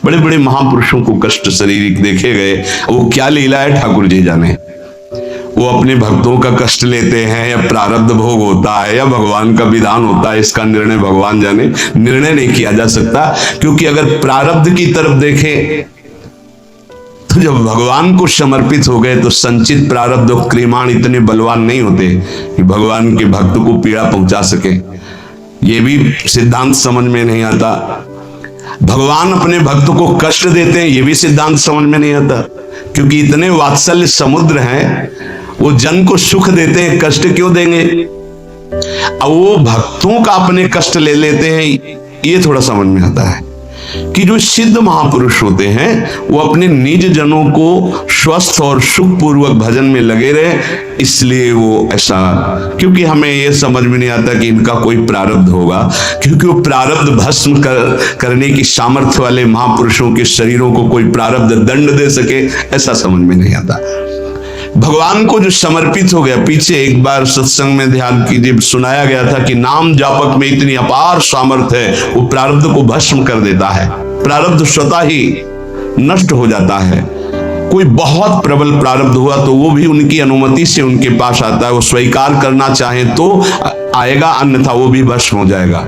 बड़े बड़े महापुरुषों को कष्ट शारीरिक देखे गए, वो क्या लीला है ठाकुर जी जाने। वो अपने भक्तों का कष्ट लेते हैं या प्रारब्ध भोग होता है या भगवान का विधान होता है, इसका निर्णय भगवान जाने। निर्णय नहीं किया जा सकता, क्योंकि अगर प्रारब्ध की तरफ देखें तो जब भगवान को समर्पित हो गए तो संचित प्रारब्ध और क्रियमाण इतने बलवान नहीं होते कि भगवान के भक्त को पीड़ा पहुंचा सके। ये भी सिद्धांत समझ में नहीं आता। भगवान अपने भक्त को कष्ट देते हैं, ये भी सिद्धांत समझ में नहीं आता, क्योंकि इतने वात्सल्य समुद्र हैं, वो जन को सुख देते हैं, कष्ट क्यों देंगे। अब वो भक्तों का अपने कष्ट ले लेते हैं, ये थोड़ा समझ में आता है कि जो सिद्ध महापुरुष होते हैं वो अपने निज जनों को स्वस्थ और सुखपूर्वक भजन में लगे रहे, इसलिए वो ऐसा। क्योंकि हमें ये समझ में नहीं आता कि इनका कोई प्रारब्ध होगा, क्योंकि वो प्रारब्ध भस्म करने की सामर्थ्य वाले महापुरुषों के शरीरों को कोई प्रारब्ध दंड दे सके, ऐसा समझ में नहीं आता। भगवान को जो समर्पित हो गया, पीछे एक बार सत्संग में ध्यान कीजिए, सुनाया गया था कि नाम जापक में इतनी अपार सामर्थ्य है, वो प्रारब्ध को भस्म कर देता है, प्रारब्ध स्वतः ही नष्ट हो जाता है। कोई बहुत प्रबल प्रारब्ध हुआ तो वो भी उनकी अनुमति से उनके पास आता है, वो स्वीकार करना चाहे तो आएगा, अन्यथा वो भी भस्म हो जाएगा।